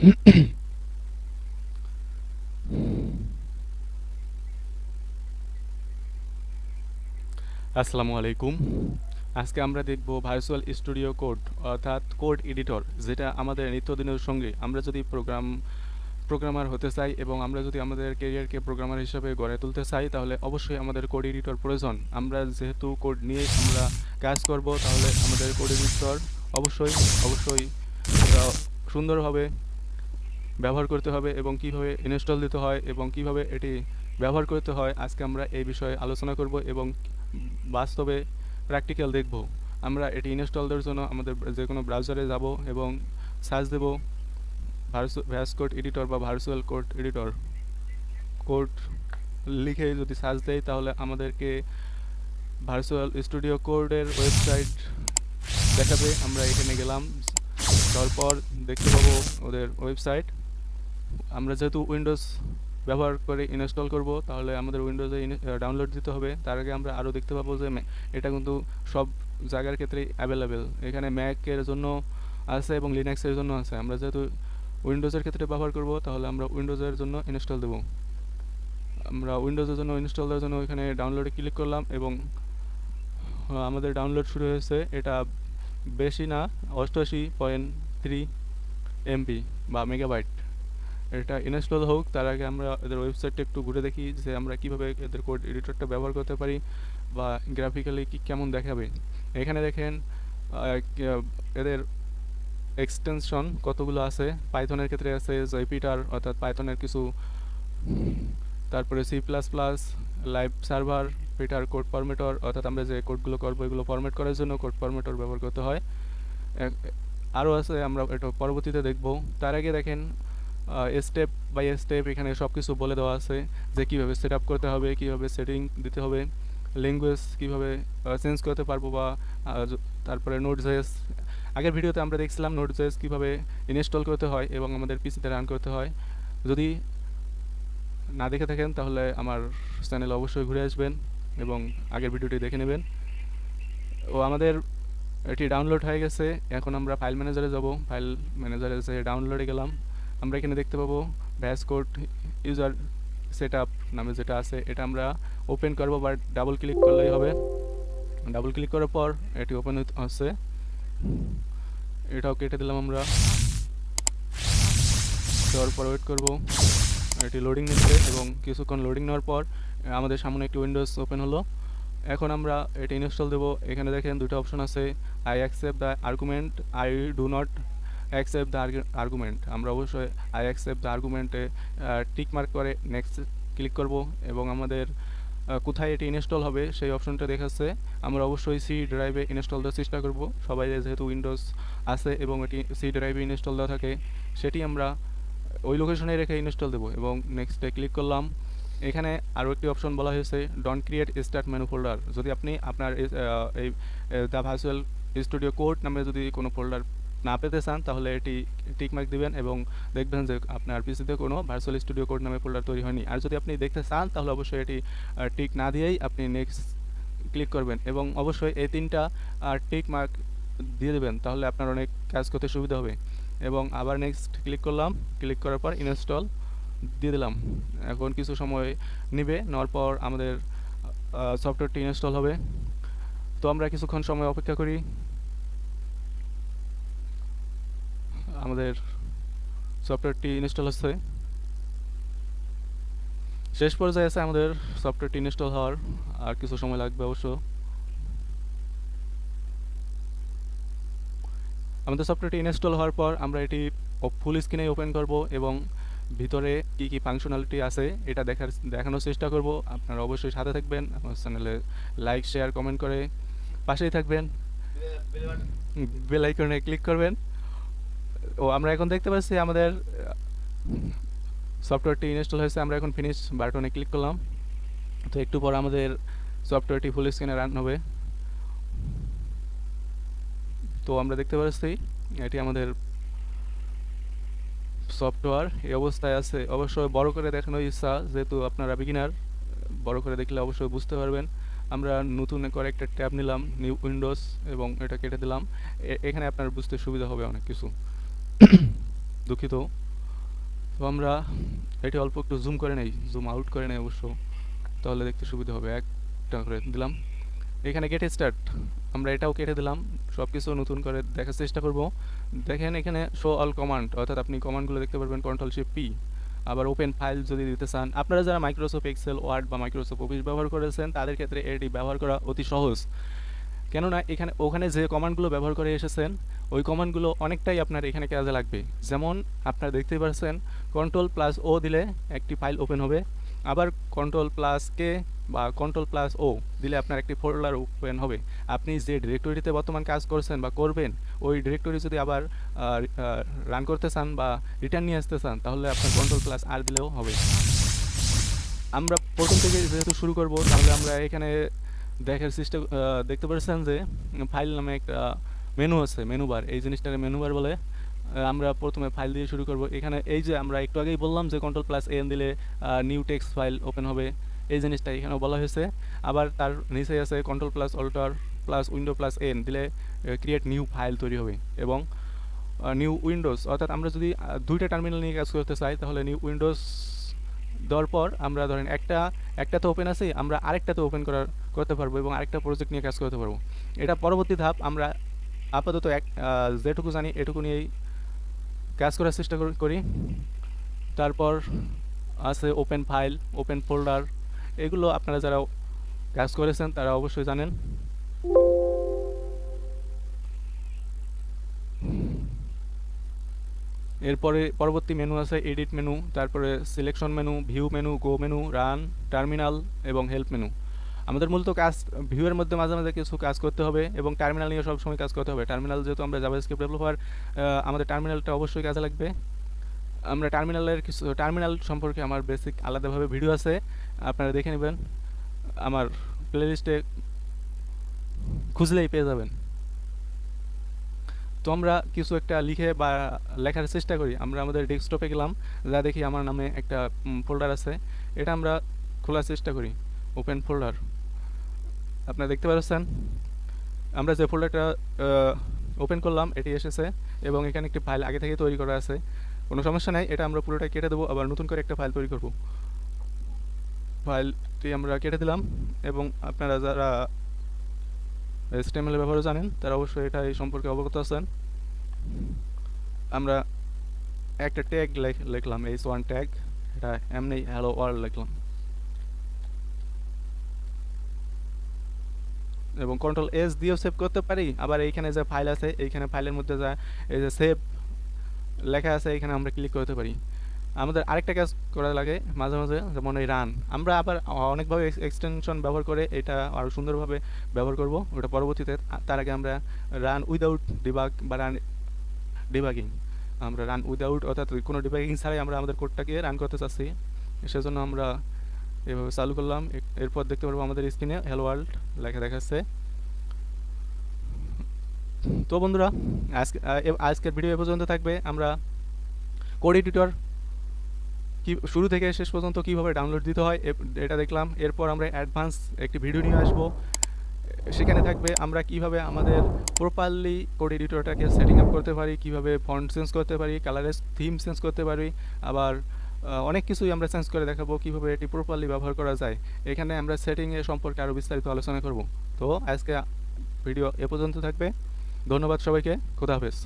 আসসালামু আলাইকুম। আজকে আমরা দেখব ভার্চুয়াল স্টুডিও কোড অর্থাৎ কোড এডিটর, যেটা আমাদের নিত্যদিনের সঙ্গী। আমরা যদি প্রোগ্রামার হতে চাই এবং আমরা যদি আমাদের ক্যারিয়ারকে প্রোগ্রামার হিসেবে গড়ে তুলতে চাই, তাহলে অবশ্যই আমাদের কোড এডিটর প্রয়োজন। আমরা যেহেতু কোড নিয়ে আমরা কাজ করব, তাহলে আমাদের কোড এডিটর অবশ্যই অবশ্যই আহ, সুন্দরভাবে ব্যবহার করতে হবে এবং কিভাবে ইনস্টল দিতে হয় এবং কিভাবে এটি ব্যবহার করতে হয়, আজকে আমরা এই বিষয়ে আলোচনা করব এবং বাস্তবে প্র্যাকটিক্যাল দেখব। আমরা এটি ইনস্টল দেওয়ার জন্য আমাদের যে কোনো ব্রাউজারে যাব এবং সার্চ দেব ভার্স কোড এডিটর বা ভার্চুয়াল কোড এডিটর। কোড লিখে যদি সার্চ দেই, তাহলে আমাদেরকে ভার্চুয়াল স্টুডিও কোডের ওয়েবসাইট দেখাবে। আমরা এখানে গেলাম, তারপর দেখতে পাবো ওদের ওয়েবসাইট। আমরা যেহেতু উইন্ডোজ ব্যবহার করে ইনস্টল করব, তাহলে আমাদের উইন্ডোজে ডাউনলোড দিতে হবে। তার আগে আমরা আরও দেখতে পাবো যে এটা কিন্তু সব জায়গার ক্ষেত্রেই অ্যাভেলেবেল। এখানে ম্যাকের জন্য আছে এবং লিনাক্সের জন্য আছে। আমরা যেহেতু উইন্ডোজের ক্ষেত্রে ব্যবহার করব, তাহলে আমরা উইন্ডোজের জন্য ইনস্টল দেব। আমরা উইন্ডোজের জন্য ইনস্টল দেওয়ার জন্য এখানে ডাউনলোডে ক্লিক করলাম এবং আমাদের ডাউনলোড শুরু হয়েছে। এটা বেশি না, 88.3 এমবি বা মেগাবাইট। এটা ইনস্টল হোক, তার আগে আমরা এদের ওয়েবসাইটটা একটু ঘুরে দেখি যে আমরা কিভাবে এদের কোড এডিটরটা ব্যবহার করতে পারি বা গ্রাফিক্যালি কেমন দেখাবে। এখানে দেখেন এদের এক্সটেনশন কতগুলো আছে। পাইথনের ক্ষেত্রে আছে জেপিটার অর্থাৎ পাইথনের কিছু, তারপরে C++, live server, Prettier code formatter অর্থাৎ আমরা যে কোডগুলো করবো এগুলো ফরম্যাট করার জন্য কোড ফরম্যাটর ব্যবহার করতে হয়। আরও আছে, আমরা এটা পরবর্তীতে দেখব। তার আগে দেখেন স্টেপ বাই স্টেপ এখানে সব কিছু বলে দেওয়া আছে যে কীভাবে সেট আপ করতে হবে, কীভাবে সেটিং দিতে হবে, ল্যাঙ্গুয়েজ কীভাবে চেঞ্জ করতে পারবো বা তারপরে নোড.js। আগের ভিডিওতে আমরা দেখছিলাম নোড.js কীভাবে ইনস্টল করতে হয় এবং আমাদের পিসিতে রান করতে হয়। যদি না দেখে থাকেন, তাহলে আমার চ্যানেলে অবশ্যই ঘুরে আসবেন এবং আগের ভিডিওটি দেখে নেবেন। ও আমাদের এটি ডাউনলোড হয়ে গেছে। এখন আমরা ফাইল ম্যানেজারে যাব। ফাইল ম্যানেজারে যে ডাউনলোডে গেলাম, আমরা এখানে দেখতে পাবো ভ্যাস কোড ইউজার সেটআপ নামে যেটা আছে, এটা আমরা ওপেন করব বা ডাবল ক্লিক করলেই হবে। ডাবল ক্লিক করার পর এটি ওপেন হচ্ছে, এটাও কেটে দিলাম আমরা। দেওয়ার পর ওয়েট করব, এটি লোডিং নিচ্ছে এবং কিছুক্ষণ লোডিং নেওয়ার পর আমাদের সামনে একটি উইন্ডোজ ওপেন হলো। এখন আমরা এটি ইনস্টল দেবো। এখানে দেখেন দুটো অপশন আছে, I accept the argument, I do not accept the argument. আমরা অবশ্যই আই অ্যাকসেপ্ট দ্য আর্গুমেন্টে টিক মার্ক করে নেক্সট ক্লিক করব এবং আমাদের কোথায় এটি ইনস্টল হবে সেই অপশনটা দেখাচ্ছে। আমরা অবশ্যই সি ড্রাইভে ইনস্টল দেওয়ার চেষ্টা করব। সবাই যেহেতু উইন্ডোজ আছে এবং এটি সি ড্রাইভে ইনস্টল দেওয়া থাকে, সেটি আমরা ওই লোকেশনে রেখে ইনস্টল দেবো এবং নেক্সটে ক্লিক করলাম। এখানে আরও একটি অপশন বলা হয়েছে, don't create start menu folder. যদি আপনি আপনার এই দ্য ভার্চুয়াল স্টুডিও কোড নামে যদি কোনো ফোল্ডার না পেতে চান, তাহলে এটি টিক মার্ক দিবেন এবং দেখবেন যে আপনার পিসিতে কোনো ভার্চুয়াল স্টুডিও কোড নামে ফোল্ডার তৈরি হয়নি। আর যদি আপনি দেখতে চান, তাহলে অবশ্যই এটি টিক না দিয়েই আপনি নেক্সট ক্লিক করবেন এবং অবশ্যই এই তিনটা টিক মার্ক দিয়ে দেবেন, তাহলে আপনার অনেক কাজ করতে সুবিধা হবে। এবং আবার নেক্সট ক্লিক করলাম, ক্লিক করার পর ইনস্টল দিয়ে দিলাম। এখন কিছু সময় নেবে, নেওয়ার পর আমাদের সফটওয়্যারটি ইনস্টল হবে। তো আমরা কিছুক্ষণ সময় অপেক্ষা করি। আমাদের সফটওয়্যারটি ইনস্টল হচ্ছে, শেষ পর্যায়ে আছে আমাদের সফটওয়্যারটি ইনস্টল হওয়ার। আর কিছু সময় লাগবে অবশ্য। আমাদের সফটওয়্যারটি ইনস্টল হওয়ার পর আমরা এটি ফুল স্ক্রিনে ওপেন করব এবং ভিতরে কি কি ফাংশনালিটি আছে এটা দেখানোর চেষ্টা করব। আপনারা অবশ্যই সাথে থাকবেন, আমার চ্যানেলে লাইক শেয়ার কমেন্ট করে পাশেই থাকবেন, বেল আইকনে ক্লিক করবেন। ও আমরা এখন দেখতে পাচ্ছি আমাদের সফটওয়্যারটি ইনস্টল হয়েছে। আমরা এখন ফিনিশ বাটনে ক্লিক করলাম। তো একটু পর আমাদের সফটওয়্যারটি ফুল স্ক্রিনে রান হবে। তো আমরা দেখতে পাচ্ছি এটি আমাদের সফটওয়্যার এই অবস্থায় আছে। অবশ্যই বড় করে দেখানোর ইচ্ছা, যেহেতু আপনারা বিগিনার, বড় করে দেখলে অবশ্যই বুঝতে পারবেন। আমরা নতুন করে একটা ট্যাব নিলাম, নিউ উইন্ডোজ, এবং এটা কেটে দিলাম। এখানে আপনার বুঝতে সুবিধা হবে অনেক কিছু। দুঃখিত। তো আমরা এটি অল্প একটু জুম করে নেই, জুম আউট করে নেই অবশ্য, তাহলে দেখতে সুবিধা হবে। একটা করে দিলাম। এখানে গেট স্টার্ট, আমরা এটাও কেটে দিলাম। সব কিছু নতুন করে দেখার চেষ্টা করব। দেখেন এখানে শো অল কমান্ড, অর্থাৎ আপনি কমান্ডগুলো দেখতে পারবেন Ctrl+Shift+P। আবার ওপেন ফাইল যদি দিতে চান, আপনারা যারা মাইক্রোসফট এক্সেল, ওয়ার্ড বা মাইক্রোসফট অফিস ব্যবহার করেছেন তাদের ক্ষেত্রে এটি ব্যবহার করা অতি সহজ। কেননা ওখানে যে কমান্ডগুলো ব্যবহার করে এসেছেন ওই কমান্ডগুলো অনেকটাই আপনার এখানে কাজে লাগবে। যেমন আপনারা দেখতেই পাচ্ছেন Ctrl+O দিলে একটি ফাইল ওপেন হবে, আবার Ctrl+K বা Ctrl+O দিলে আপনার একটি ফোল্ডার ওপেন হবে। আপনি যে ডিরেক্টরিতে বর্তমান কাজ করছেন বা করবেন ওই ডিরেক্টরি যদি আবার রান করতে চান বা রিটার্ন নিয়ে আসতে চান তাহলে আপনার Ctrl+R দিলেও হবে। আমরা প্রথম থেকে যেহেতু শুরু করব তাহলে আমরা এখানে দেখার চেষ্টা দেখতে পাচ্ছেন যে ফাইল নামে একটা মেনু আছে, মেনু বার, এই জিনিসটাকে মেনু বার বলে। আমরা প্রথমে ফাইল দিয়ে শুরু করব। এখানে এই যে আমরা একটু আগেই বললাম যে Ctrl+N দিলে নিউ টেক্সট ফাইল ওপেন হবে, এই জিনিসটা এখানেও বলা হয়েছে। আবার তার নিচে আছে Ctrl+Alt+Window+N দিলে ক্রিয়েট নিউ ফাইল তৈরি হবে। এবং নিউ উইন্ডোজ, অর্থাৎ আমরা যদি দুইটা টার্মিনাল নিয়ে কাজ করতে চাই তাহলে নিউ উইন্ডোজ দেওয়ার পর আমরা ধরেন একটাতে ওপেন আছে, আমরা আরেকটাতে ওপেন করতে পারবো এবং আরেকটা প্রজেক্ট নিয়ে কাজ করতে পারবো। এটা পরবর্তী ধাপ। আমরা আপাতত যেটুকু জানি এটুকু নিয়েই কাজ করার চেষ্টা করি। তারপর আছে ওপেন ফাইল, ওপেন ফোল্ডার, এগুলো আপনারা যারা কাজ করেছেন তারা অবশ্যই জানেন। এরপরে পরবর্তী মেনু আছে এডিট মেনু, তারপরে সিলেকশন মেনু, ভিউ মেনু, গো মেনু, রান, টার্মিনাল এবং হেল্প মেনু। আমাদের মূলত কাজ ভিউয়ের মধ্যে মাঝে মাঝে কিছু কাজ করতে হবে এবং টার্মিনাল নিয়ে সবসময় কাজ করতে হবে। টার্মিনাল যেহেতু আমরা জাভাস্ক্রিপ্ট ডেভেলপার, আমাদের টার্মিনালটা অবশ্যই কাজে লাগবে। আমরা টার্মিনাল সম্পর্কে আমার বেসিক আলাদাভাবে ভিডিও আছে, আপনারা দেখে নেবেন, আমার প্লেলিস্টে খুঁজলেই পেয়ে যাবেন। তো আমরা কিছু একটা লিখে বা লেখার চেষ্টা করি। আমরা আমাদের ডেস্কটপে গেলাম, যা দেখি আমার নামে একটা ফোল্ডার আছে, এটা আমরা খোলার চেষ্টা করি। ওপেন ফোল্ডার, আপনারা দেখতে পাচ্ছেন আমরা যে ফোল্ডারটা ওপেন করলাম এটি এসেছে এবং এখানে একটি ফাইল আগে থেকে তৈরি করা আছে। কোনো সমস্যা নাই, এটা আমরা পুরোটাই কেটে দেবো, আবার নতুন করে একটা ফাইল তৈরি করব। ফাইলটি আমরা কেটে দিলাম এবং আপনারা যারা HTML ব্যবহার জানেন তারা অবশ্যই এটা এই সম্পর্কে অবগত আছেন। আমরা একটা ট্যাগ লিখলাম, h1 ট্যাগ, এটা এমনি হ্যালো ওয়ার্ল্ড লিখলাম এবং Ctrl+S দিয়েও সেভ করতে পারি। আবার এইখানে যে ফাইল আছে এইখানে ফাইলের মধ্যে যা এই যে সেভ লেখা আছে এখানে আমরা ক্লিক করতে পারি। আমাদের আরেকটা কাজ করা লাগে মাঝে মাঝে, যেমন এই রান, আমরা আবার অনেকভাবে এক্সটেনশন ব্যবহার করে এটা আরও সুন্দরভাবে ব্যবহার করব, ওটা পরবর্তীতে। তার আগে আমরা রান উইদাউট ডিবাগ বা রান ডিবাগিং, আমরা রান উইদাউট অর্থাৎ কোনো ডিবাগিং ছাড়াই আমরা আমাদের কোডটাকে রান করতে চাচ্ছি, সেজন্য আমরা এভাবে চালু করলাম। এরপর দেখতে পারবো আমাদের স্ক্রিনে হ্যালো ওয়ার্ল্ড লেখা দেখাচ্ছে। তো বন্ধুরা, আজকের ভিডিও এ পর্যন্ত থাকবে। আমরা কোড এডিটর কি শুরু থেকে শেষ পর্যন্ত কীভাবে ডাউনলোড দিতে হয় এটা দেখলাম। এরপর আমরা অ্যাডভান্স একটি ভিডিও নিয়ে আসবো, সেখানে থাকবে আমরা কিভাবে আমাদের প্রপারলি কোড এডিটরটাকে সেটিং আপ করতে পারি, কিভাবে ফন্ট চেঞ্জ করতে পারি, কালারের থিম চেঞ্জ করতে পারি, আবার অনেক কিছুই আমরা চেঞ্জ করে দেখাবো কিভাবে এটি প্রপারলি ব্যবহার করা যায়। এখানে আমরা সেটিংয়ের সম্পর্কে আরও বিস্তারিত আলোচনা করব। তো আজকে ভিডিও এ পর্যন্ত থাকবে। ধন্যবাদ সবাইকে, খোদা হাফেজ।